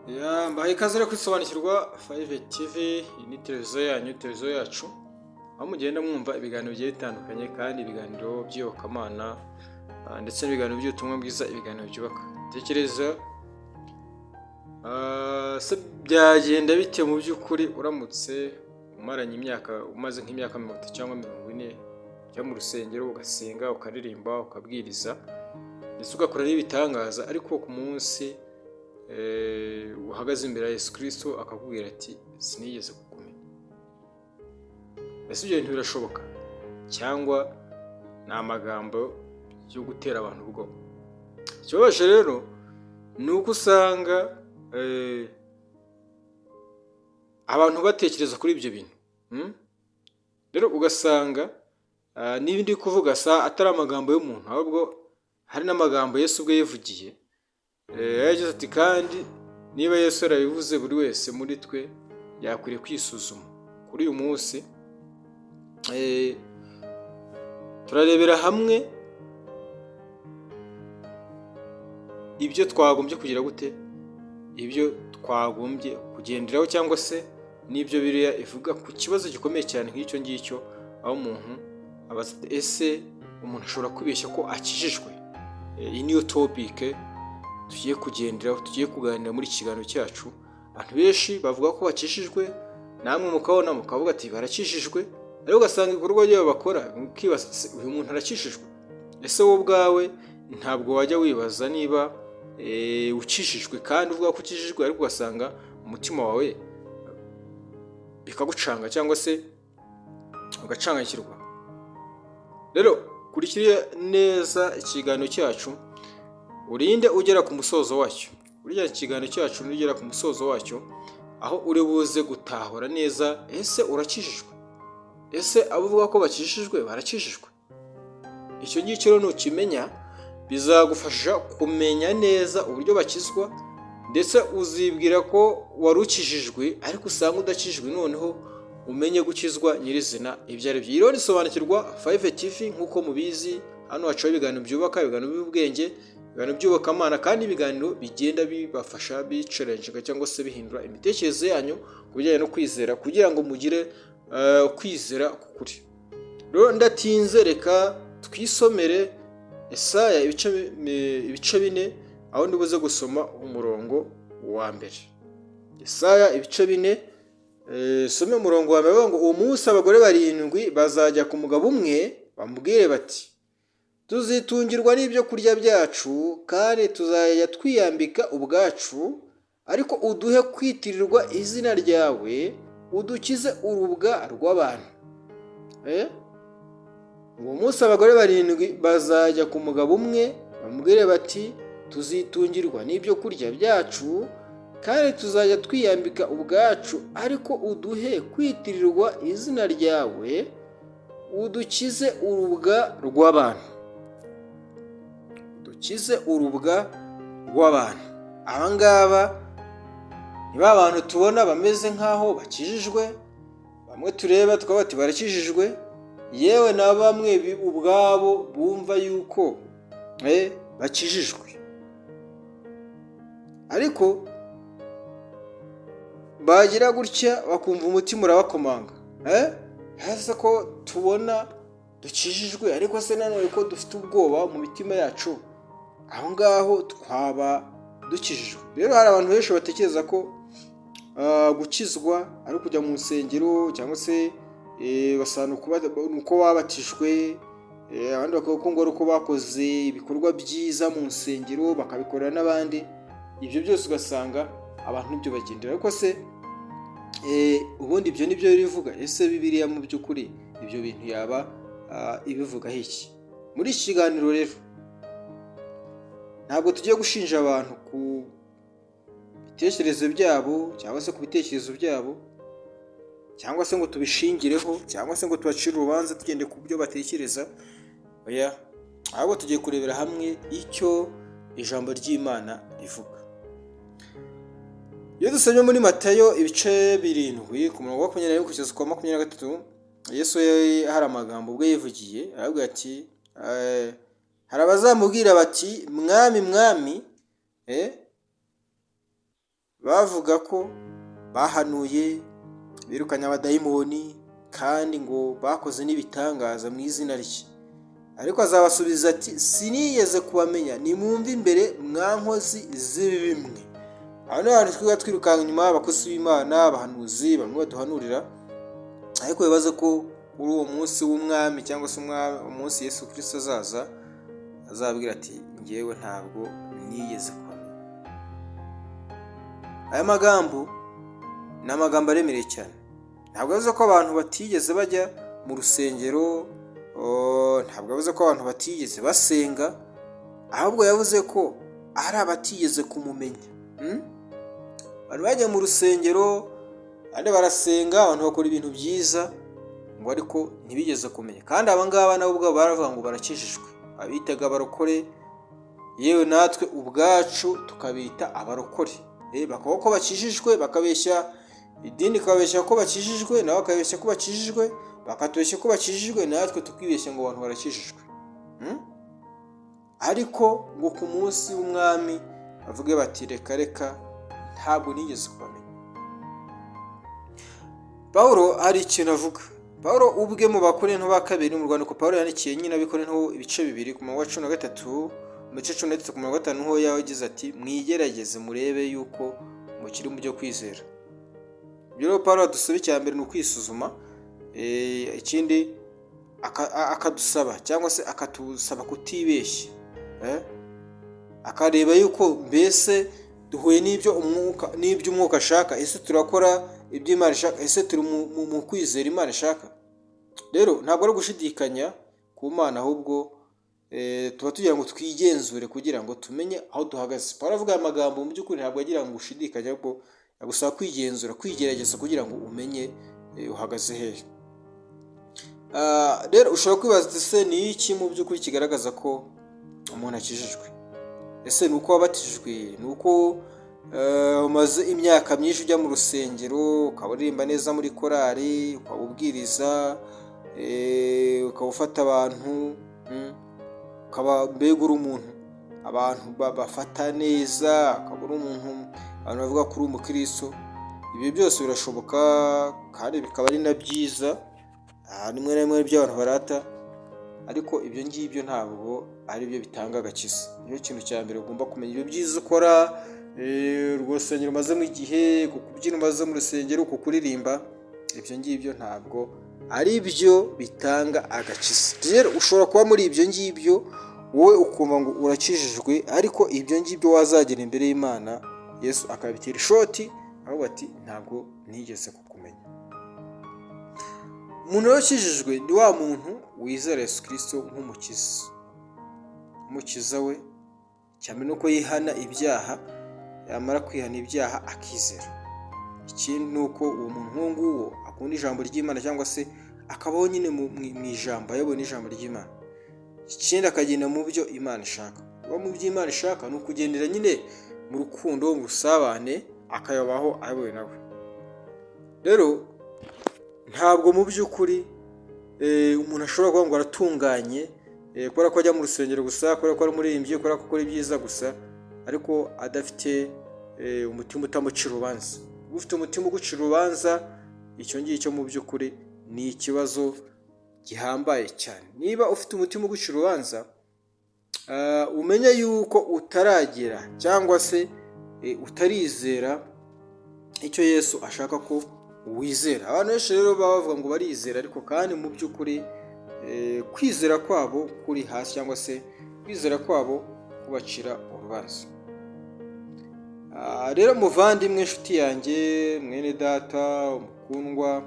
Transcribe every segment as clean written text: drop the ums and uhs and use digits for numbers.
Mbahaye ikaze rero kwisobanukirwa 5 TV, iyi ni televiziyo yanyu, televiziyo yacu, aho mugenda mwumva ibiganiro bigiye bitandukanye kandi ibiganiro by'iyobokamana ndetse n'ibiganiro by'ubutumwa bwiza, ibiganiro byubaka. Tekereza se byagenda bite mu by'ukuri uramutse umaranye imyaka, umaze nk'imyaka 30 cyangwa 40 ujya mu rusengero ugasenga, ukaririmba, ukabwiriza ndetse ugakora n'ibitangaza, ariko ku munsi uhagaze imbere ya Yesu Kristo akakubwira ati sinigeze kukumenya. Ese ibyo bintu birashoboka cyangwa ni amagambo yo gutera abantu ubwoba? Ikibabaje rero ni uko usanga abantu batekereza kuri ibyo bintu, rero ugasanga n'ibindi kuvuga atari amagambo y'umuntu, ahubwo hari n'amagambo Yesu ubwe yivugiye. Yagize ati kandi niba Yesu yarabivuze, buri wese muri twe yakwiriye kwisuzuma. Kuri uyu munsi turarebera hamwe ibyo twagombye kugira gute, ibyo twagombye kugenderaho, cyangwa se n'ibyo Bibiliya ivuga ku kibazo gikomeye cyane nk'icyo ngicyo, aho umuntu abaza ese umuntu ashobora kwibeshya ko akijijwe? Iyi niyo topic tugiye kugenderaho, tugiye kuganira muri kiganiro cyacu. Abantu benshi bavuga ko bakijijwe, namwe mukabona mukavuga ati barakijijwe, ariko ugasanga ibikorwa byabo bakora ukibaza uyu muntu arakijijwe. Ese wowe ubwawe ntabwo wajya wibaza niba ukijijwe kandi uvuga ko ukijijwe, ariko ugasanga umutima wawe bikagucanga cyangwa se ugacanganyikirwa? Rero kurikira neza ikiganiro cyacu urinde ugera ku musozo wacyo. Burya ikiganiro cyacu nugera ku musozo wacyo, aho uri buze gutahura neza ese urakijijwe, ese abavuga ko bakijijwe barakijijwe. Icyo ngicyo rero nukimenya bizagufasha kumenya neza uburyo bakizwa, ndetse uzibwira ko wari ukijijwe ariko usanga udakijijwe, noneho umenye gukizwa nyirizina ibyo ari byo. Rero risobanukirwa 5 TV nk'uko mubizi, hano hacaho ibiganiro byubaka, ibiganiro by'ubwenge, ibiganiro by'ubukamana, kandi ibiganiro bigenda bibafasha bicalenjinga cyangwa se bihindura imitekerereze yanyu ku bijyanye no kwizera, kugira ngo mugire kwizera kukuri. Rero ndatinze, reka twisomere Yesaya ibice 4, aho ndibuze gusoma umurongo wa mbere. Yesaya ibice 4, some umurongo wa mbere, ngo uwo munsi abagore 7 bazajya ku mugabo umwe bamubwire bati tuzitungirwa n'ibyo kurya byacu kandi tuzajya twiyambika ubwacu, ariko uduhe kwitirirwa izina ryawe, udukize urubwa rw'abantu. Uwo munsi abagore 7 bazajya ku mugabo umwe bamubwire bati tuzitungirwa n'ibyo kurya byacu kandi tuzajya twiyambika ubwacu, ariko uduhe kwitirirwa izina ryawe, udukize urubwa rw'abantu. Dukize urubwa rw'abantu. Abangaba ni ba bantu tubona bameze nk'aho bakijijwe, bamwe tureba tukaba bati barakijijwe, yewe na bamwe ubwabo bumva yuko bakijijwe, ariko bagira gutya bakumva umutima urabakomanga. Hasa ko tubona dukijijwe, ariko se nanone ko dufite ubwoba mu mitima yacu, aho ngaho twaba dukijijwe. Rero hari abantu benshi batekereza ko gukizwa ari kujya mu nsengero, cyangwa se basana uko babatijwe, abandi bakavuga ko ngo ari uko bakoze ibikorwa byiza mu nsengero bakabikorera n'abandi. Ibyo byose ugasanga abantu nibyo bagendera, ariko se ubundi ibyo nibyo bivuga? Ese Bibiliya mu by'ukuri ibyo bintu yaba ibivugaho iki? Muri iki kiganiro rero ntabwo tugiye gushinja abantu ku bitekerezo byabo, cyangwa se ku bitekerezo byabo, cyangwa se ngo tubishingireho, cyangwa se ngo tubacire urubanza tugendeye ku byo batekereza. Oya, ahubwo tugiye kurebera hamwe icyo ijambo ry'Imana rivuga. Iyo dusomye muri Matayo ibice 7 ku murongo wa 20 kugeza ku 23, Yesu hari amagambo ubwo yivugiye, aravuga ati hari abazamubwira bati mwami mwami, bavuga ko bahanuye, birukanye abadayimoni kandi ngo bakoze n'ibitangaza mu izina rye. Ariko azabasubiza ati, sinigeze kubamenya, nimwumve imbere mwa nkozi z'ibibi mwe. Aha ni ahantu twiga twirukanka inyuma y'abakozi b'Imana, abahanuzi bamwe baduhanurira, ariko bibaze ko kuri uwo munsi w'umwami cyangwa se umunsi Yesu Kristo azaza, azabwira ati njyewe ntabwo nigeze kubamenya. Aya magambo ni amagambo aremereye cyane. Ntabwo yavuze ko abantu batigeze bajya mu rusengero, ntabwo yavuze ko abantu batigeze basenga, ahubwo yavuze ko ari abatigeze kumumenya. Abantu bajya mu rusengero, abandi barasenga, abantu bakora ibintu byiza, ngo ariko ntibigeze kumenya. Kandi aba ngaba nabo ubwabo baravuga ngo barakijijwe, abitaga abarokore, yewe natwe ubwacu tukabita abarokore. Bakavuga ko bakijijwe, bakabeshya idini, ikabeshya ko bakijijwe, nabo bakabeshya ko bakijijwe, bakatubeshya ko bakijijwe, natwe tukibeshya ngo abantu barakijijwe. Ariko ngo ku munsi w'umwami bavuge bati reka ntabwo nigeze kubamenya. Pawulo hari ikintu avuga. Pawulo ubwe mu Bakorinto ba kabiri mu rwandiko Pawulo yandikiye nyine Abakorinto ibice bibiri ku murongo wa 13, mu gice 13 ku murongo wa 5 niho yagize ati, mwigerageze murebe yuko mukiri mu byo kwizera. Ibyo rero Pawulo adusaba icya mbere ni ukwisuzuma, ikindi akadusaba cyangwa se akatusaba kutibeshya, akareba yuko mbese duhuye n'ibyo umwuka ashaka, ese turakora ibyo Imana ishaka, ese turi mu kwizera Imana ishaka. Rero ntabwo ari gushidikanya ku Mana, ahubwo tuba tugira ngo twigenzure kugira ngo tumenye aho duhagaze. Pawulo avuga aya magambo mu by'ukuri ntabwo agira ngo ushidikanye, ahubwo agusaba kwigenzura, kwigerageza kugira ngo umenye uhagaze hehe. Rero ushobora kwibaza ese ni iki mu by'ukuri kigaragaza ko umuntu akijijwe? Ese ni uko wabatijwe? Ni uko umaze imyaka myinshi ujya mu rusengero, ukaba uririmba neza muri korari, ukaba ubwiriza, ukaba ufata abantu, ukaba mbega uri umuntu abantu bafata neza, ukaba uri umuntu abantu bavuga ko uri umukristo? Ibi byose birashoboka kandi bikaba ari na byiza, rimwe na rimwe by'abantu barata, ariko ibyo ngibyo ntabwo ari byo bitanga agakiza. Niyo kintu cya mbere ugomba kumenya. Ibyo byiza ukora, urusengero umazemo igihe, kubyina umaze mu rusengero, kuririmba, ibyo ngibyo ntabwo ari byo bitanga agakiza. Rero ushobora kuba muri ibyo ngibyo wowe ukumva ngo urakijijwe, ariko ibyo ngibyo wazagera imbere y'Imana Yesu akabitira ishoti, ahubwo ati ntabwo nigeze kukumenya. Umuntu wakijijwe ni wa muntu wizera Yesu Kristo nk'umukiza. Umukiza we cyane nuko yihana ibyaha, yamara kwihana ibyaha akizera. Ikindi nuko uwo muntu nk'uwo akunda ijambo ry'Imana, cyangwa se akabaho nyine mu ijambo, ayoboye n'ijambo ry'Imana. Ikindi akagenda mu byo Imana ishaka. Kuba mu byo Imana ishaka ni ukugendera nyine mu rukundo, mu rusabane, akayobaho ayoboye nawe. Rero ntabwo mu by'ukuri umuntu ashobora kuvuga ngo aratunganye kubera ko ajya mu rusengero gusa, kubera ko ari umuririmbyi, kubera ko akora ibyiza gusa, ariko adafite umutima utamucira urubanza. Ufite umutima ugucira urubanza, icyo ngicyo mu by'ukuri ni ikibazo gihambaye cyane. Niba ufite umutima ugucira urubanza, umenya yuko utaragera cyangwa se utarizera icyo Yesu ashaka ko wizera. Abantu benshi rero baba bavuga ngo barizera, ariko kandi mu by'ukuri kwizera kwabo kuri hasi, cyangwa se kwizera kwabo kubacira urubanza. Rero muvandimwe, inshuti yanjye, mwene data, umukundwa,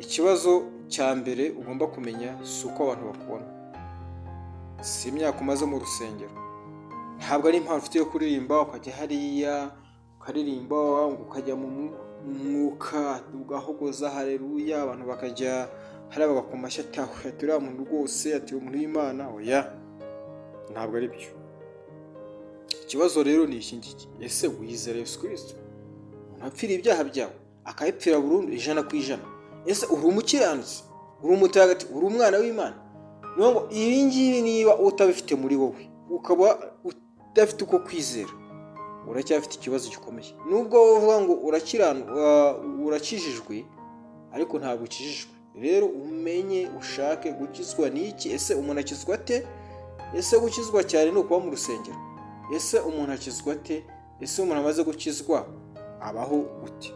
ikibazo cya mbere ugomba kumenya si uko abantu bakubona, si imyaka umaze mu rusengero, ntabwo ari impamvu ufite yo kuririmba ukajya hariya ukaririmba, ukajya mu mwuka ugahogoza haleluya, abantu bakajya hariya bagakoma amashyi ati uriya muntu rwose, ati umuntu w'Imana. Oya, ntabwo ari byo. Ikibazo rero ni iki ngiki: ese wizera Yesu Kristo? Umuntu apfira ibyaha byawe akayipfira burundu 100%. Ese uri umukiranutsi? Uri umutagatifu? Uri umwana w'Imana? Ngo ibi ngibi niba utabifite muri wowe, ukaba udafite uko kwizera, uracyafite ikibazo gikomeye. Nubwo uvuga ngo urakijijwe ariko ntabwo ukijijwe. Rero umenye ushake gukizwa n'iki. Ese umuntu akizwa ate? Ese gukizwa cyane ni ukuba mu rusengero? Ese umuntu akizwa ate? Ese umuntu amaze gukizwa abaho gute?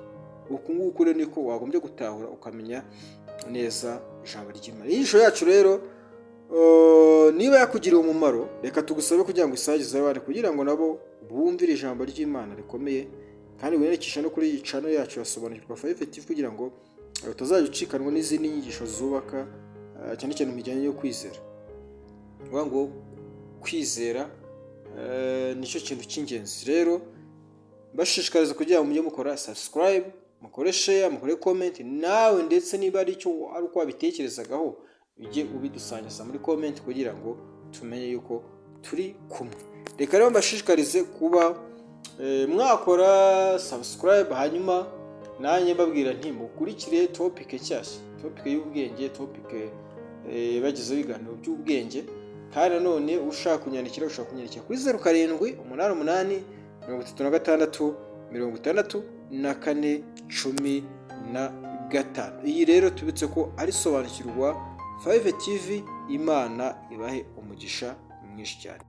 Uku nguku rero niko wagombye gutahura ukamenya neza ijambo ry'Imana. Inyigisho yacu rero niba yakugiriye umumaro, reka tugusabe kugira ngo isagize abandi kugira ngo nabo bumvire ijambo ry'Imana rikomeye, kandi wiyandikisha no kuri iyi channel yacu yasobanukirwa 5 TV kugira ngo utazajya ucikanwa n'izindi nyigisho zubaka cyane cyane mu bijyanye no kwizera. Vuga ngo kwizera nicyo kintu cy'ingenzi. Rero bashishikariza kugira ngo mujye mukora subscribe, mukore share, mukore comment, nawe ndetse niba ari cyo ari uko wabitekerezagaho ujye ubidusangiza muri comment kugira ngo tumenye yuko turi kumwe. Reka rero mbashishikarize kuba mwakora subscribe, hanyuma nanjye mbabwira nti mukurikire topic nshyashya, topic y'ubwenge, topic bagize ibiganiro by'ubwenge. Kandi nanone ushaka kunyandikira kuri 0788 36 64 15. Iyi rero tubitse ko ari sobanukirwa 5 TV. Imana ibahe umugisha mwinshi cyane.